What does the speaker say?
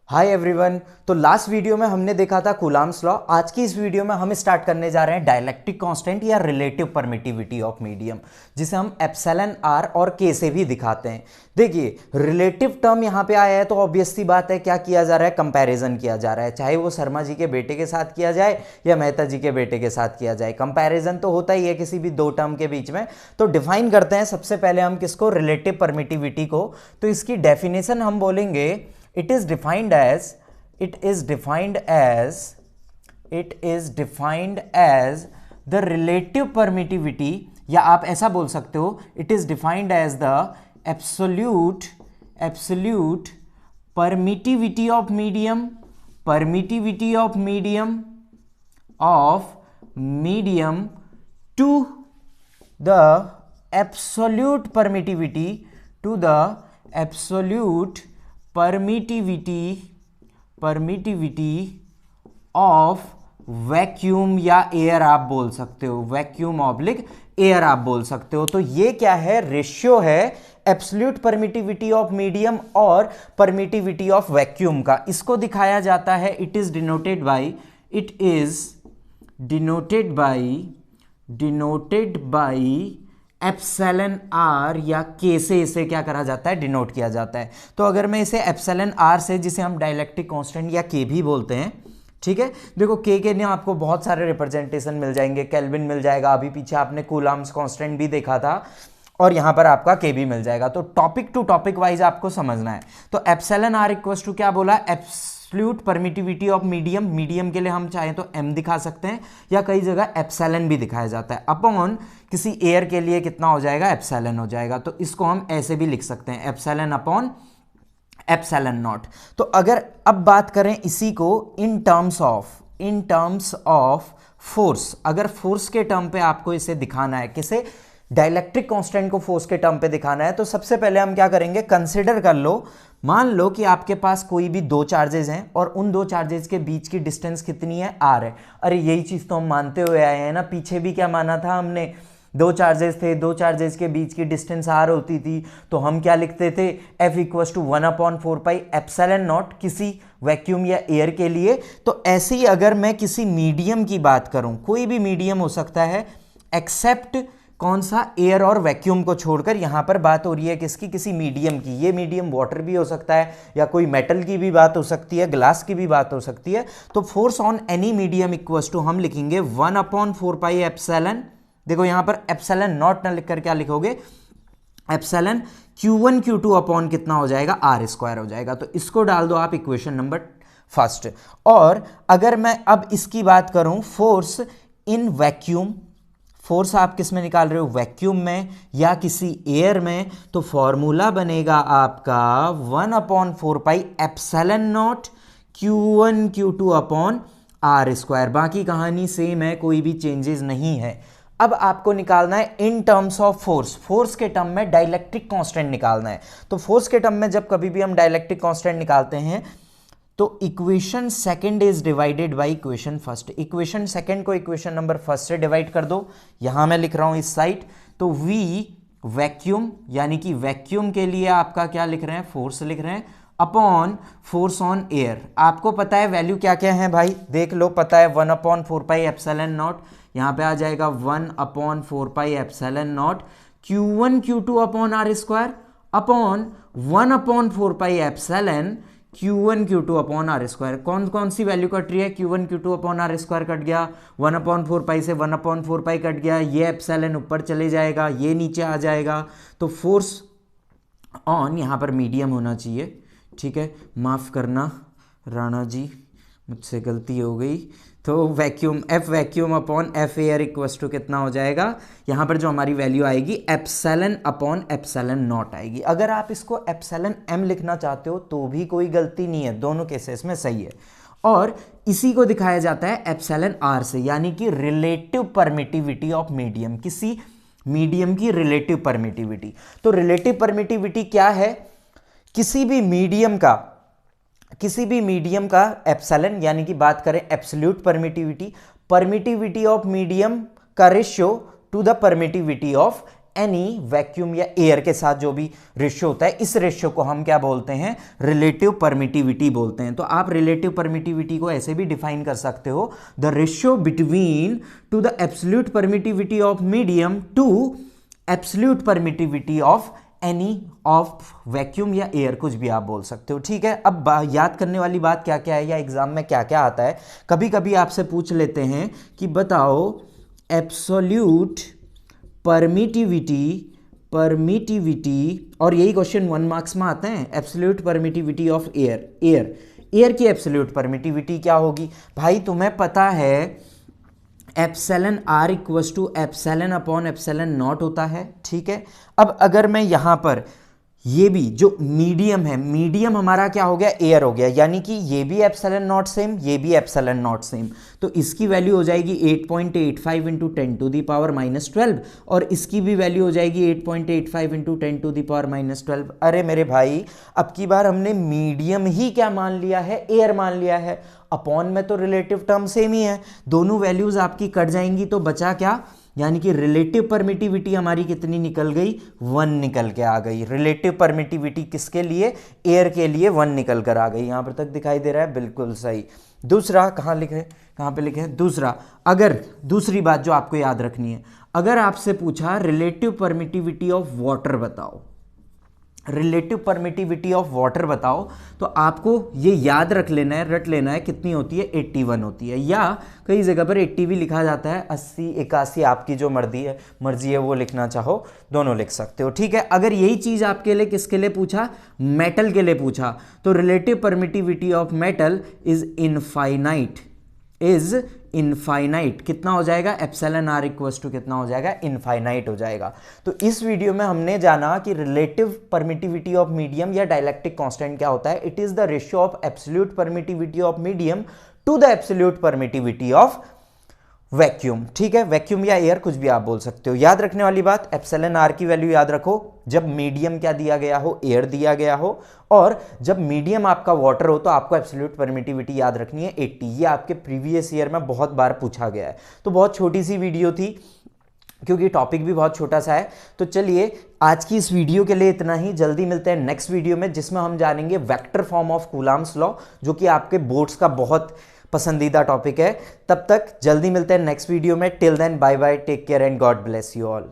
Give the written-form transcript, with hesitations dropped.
Hi everyone. तो last video में हमने देखा था कूलाम्स लॉ। आज की इस वीडियो में हम स्टार्ट करने जा रहे हैं डायलेक्ट्रिक कांस्टेंट या रिलेटिव परमिटिविटी ऑफ मीडियम, जिसे हम एप्सिलॉन आर और के से भी दिखाते हैं। देखिए, रिलेटिव टर्म यहाँ पे आया है तो ऑब्वियस सी बात है, क्या किया जा रहा है, कंपैरिजन किया जा रहा है। चाहे वो शर्मा जी के बेटे के साथ किया जाए या मेहता जी के बेटे के साथ किया जाए, कंपैरिजन तो होता ही है किसी भी दो टर्म के बीच में। तो डिफाइन करते हैं सबसे पहले हम किसको, रिलेटिव परमिटिविटी को। तो इसकी डेफिनेशन हम बोलेंगे, it is defined as it is defined as it is defined as the relative permittivity, या आप ऐसा बोल सकते हो, it is defined as the absolute permittivity of medium to the absolute permittivity of vacuum या air आप बोल सकते हो, वैक्यूम ऑब्लिक एयर आप बोल सकते हो। तो ये क्या है, रेशियो है एब्सोल्यूट परमिटिविटी ऑफ मीडियम और परमिटिविटी ऑफ वैक्यूम का। इसको दिखाया जाता है, it is denoted by epsilon r या के से इसे क्या करा जाता है, डिनोट किया जाता है। तो अगर मैं इसे एप्सिलॉन आर से, जिसे हम डायलेक्ट्रिक कांस्टेंट या के भी बोलते हैं, ठीक है। देखो के लिए आपको बहुत सारे रिप्रेजेंटेशन मिल जाएंगे, केल्विन मिल जाएगा, अभी पीछे आपने कूलाम्स कांस्टेंट भी देखा था, और यहां पर आपका के भी मिल जाएगा। तो टॉपिक टू टॉपिक वाइज आपको समझना है। तो एप्सिलॉन आर इक्वल्स टू क्या बोला, एब्सोल्यूट परमिटिविटी ऑफ मीडियम के लिए हम चाहें तो एम दिखा सकते हैं, या कई जगह एप्सिलॉन भी दिखाया जाता है। अपॉन किसी एयर के लिए कितना हो जाएगा, एप्सिलॉन हो जाएगा। तो इसको हम ऐसे भी लिख सकते हैं, एप्सिलॉन अपॉन एप्सिलॉन नॉट। तो अगर अब बात करें इसी को इन टर्म्स ऑफ फोर्स, अगर फोर्स के टर्म पे आपको इसे दिखाना है, किसे, डायलेक्ट्रिक कांस्टेंट को फोर्स के टर्म पे दिखाना है, तो सबसे पहले हम क्या करेंगे, कंसिडर कर लो, मान लो कि आपके पास कोई भी दो चार्जेस हैं और उन दो चार्जेस के बीच की डिस्टेंस कितनी है, आर है। अरे यही चीज तो हम मानते हुए आए हैं ना, पीछे भी क्या माना था हमने, दो चार्जेस थे, दो चार्जेस के बीच की डिस्टेंस आर होती थी, तो हम क्या लिखते थे, F equals to 1/4 epsilon nought किसी वैक्यूम या एयर के लिए। तो ऐसे ही अगर मैं किसी मीडियम की बात करूं, कोई भी मीडियम हो सकता है एक्सेप्ट कौन सा, एयर और वैक्यूम को छोड़कर, यहां पर बात हो रही है किसकी, किसी मीडियम की। ये मीडियम वाटर भी हो सकता है, या कोई मेटल की भी बात हो सकती है, ग्लास की भी बात हो सकती है। तो force on any medium equals to हम लिखेंगे 1/4 एप्सिलॉन, देखो यहां पर एप्सिलॉन नॉट ना लिखकर क्या लिखोगे, एप्सिलॉन Q1 Q2 अपॉन कितना हो जाएगा, आर स्क्वायर हो जाएगा। तो इसको डाल दो आप इक्वेशन नंबर फर्स्ट। और अगर मैं अब इसकी बात करूं, फोर्स इन वैक्यूम, फोर्स आप किस में निकाल रहे हो, वैक्यूम में या किसी एयर में, तो फॉर्मूला बनेगा आपका 1/4 epsilon nought Q1 Q2 upon r square. बाकी कहानी सेम है, कोई भी चेंजेस नहीं है। अब आपको निकालना है इन टर्म्स ऑफ फोर्स के टर्म में डायलेक्ट्रिक कांस्टेंट निकालना है। तो फोर्स के टर्म में जब कभी भी हम डायलेक्ट्रिक कांस्टेंट निकालते हैं, तो equation second is divided by equation first. Equation second को इक्वेशन नंबर फर्स्ट से डिवाइड कर दो, यहां मैं लिख रहा हूं इस साइड। तो V वैक्यूम, यानी कि वैक्यूम के लिए आपका क्या लिख रहे हैं, फोर्स लिख रहे हैं, अपॉन फोर्स ऑन एयर। आपको पता है वैल्यू क्या क्या है भाई, देख लो, पता है 1/4 एप्सिलॉन नॉट, यहां पे आ जाएगा 1/4 epsilon nought Q1 Q2 upon r square upon 1/4 epsilon Q1 Q2 upon r square. कौन कौन सी वैल्यू कट रही है, Q1 Q2 upon r square cut गया, 1/4 से 1/4 कट गया, ये एप्सिलॉन ऊपर चले जाएगा, ये नीचे आ जाएगा। तो फोर्स ऑन, यहां पर मीडियम होना चाहिए, ठीक है, माफ करना राणा जी, मुझसे गलती हो गई। तो vacuum, F vacuum upon F air equals to कितना हो जाएगा, यहां पर जो हमारी वैल्यू आएगी एप्सिलॉन अपॉन एप्सिलॉन नॉट आएगी। अगर आप इसको एप्सिलॉन एम लिखना चाहते हो तो भी कोई गलती नहीं है, दोनों केसेस में सही है। और इसी को दिखाया जाता है एप्सिलॉन आर से, यानी कि रिलेटिव परमिटिविटी ऑफ मीडियम, किसी मीडियम की रिलेटिव परमिटिविटी। तो रिलेटिव परमिटिविटी क्या है, किसी भी मीडियम का एप्सिलॉन, यानी कि बात करें एब्सोल्यूट परमिटिविटी ऑफ मीडियम का ratio two the permittivity of any vacuum या एयर के साथ जो भी रेशियो होता है, इस रेशियो को हम क्या बोलते हैं, रिलेटिव परमिटिविटी बोलते हैं। तो आप रिलेटिव परमिटिविटी को ऐसे भी डिफाइन कर सकते हो, the ratio between to the absolute permittivity of medium to absolute permittivity of any of vacuum या एयर, कुछ भी आप बोल सकते हो। ठीक है, अब याद करने वाली बात क्या क्या है या एग्जाम में क्या क्या आता है, कभी कभी आपसे पूछ लेते हैं कि बताओ एब्सोल्यूट परमिटिविटी और यही क्वेश्चन 1 मार्क्स में आते हैं, एब्सोल्यूट परमिटिविटी ऑफ एयर की एब्सोल्यूट परमिटिविटी क्या होगी भाई, तुम्हें पता है epsilon r equals to epsilon upon epsilon nought होता है। ठीक है, अब अगर मैं यहां पर ये भी जो मीडियम है, मीडियम हमारा क्या हो गया, एयर हो गया, यानी कि ये भी एप्सिलॉन नॉट सेम, ये भी एप्सिलॉन नॉट सेम, तो इसकी वैल्यू हो जाएगी 8.85 इंटू 10 टू द पावर -12 और इसकी भी वैल्यू हो जाएगी 8.85 इंटू 10 टू द पावर -12। अरे मेरे भाई, अब की बार हमने मीडियम ही क्या मान लिया है, एयर मान लिया है, अपॉन में तो रिलेटिव टर्म सेम ही है, दोनों वैल्यूज आपकी कट जाएंगी तो बचा क्या, यानी कि रिलेटिव परमिटिविटी हमारी कितनी निकल गई, 1 निकल के आ गई। रिलेटिव परमिटिविटी किसके लिए, एयर के लिए 1 निकल कर आ गई। यहां पर तक दिखाई दे रहा है, बिल्कुल सही। दूसरा कहां लिखे, कहां पे लिखे, दूसरा, अगर दूसरी बात जो आपको याद रखनी है, अगर आपसे पूछा रिलेटिव परमिटिविटी ऑफ वाटर बताओ, रिलेटिव परमिटिविटी ऑफ वाटर बताओ, तो आपको ये याद रख लेना है, रट लेना है, कितनी होती है, 81 होती है, या कई जगह पर 80 भी लिखा जाता है, 80 81 आपकी जो मर्जी है वो लिखना चाहो दोनों लिख सकते हो। ठीक है, अगर यही चीज आपके लिए किसके लिए पूछा, मेटल के लिए पूछा, तो relative permittivity of metal is infinite, कितना हो जाएगा, एप्सिलॉन आर इक्वल्स टू कितना हो जाएगा, इनफाइनाइट हो जाएगा। तो इस वीडियो में हमने जाना कि रिलेटिव परमिटिविटी ऑफ मीडियम या डाइलेक्ट्रिक कांस्टेंट क्या होता है। It is the ratio of absolute permittivity of medium to the absolute permittivity of vacuum. ठीक है, वैक्यूम या एयर कुछ भी आप बोल सकते हो। याद रखने वाली बात, एप्सिलॉन आर की वैल्यू याद रखो जब मीडियम क्या दिया गया हो, एयर दिया गया हो, और जब मीडियम आपका वाटर हो तो आपको एब्सोल्यूट परमिटिविटी याद रखनी है 80। ये आपके प्रीवियस ईयर में बहुत बार पूछा गया है। तो बहुत छोटी सी वीडियो थी क्योंकि टॉपिक भी बहुत छोटा सा है। तो चलिए आज की इस वीडियो के लिए इतना ही, जल्दी मिलते हैं नेक्स्ट वीडियो में जिसमें हम जानेंगे vector form of Coulomb's law, जो कि आपके बोर्ड्स का बहुत पसंदीदा टॉपिक है। तब तक जल्दी मिलते हैं नेक्स्ट वीडियो में। Till then bye bye, take care and God bless you all.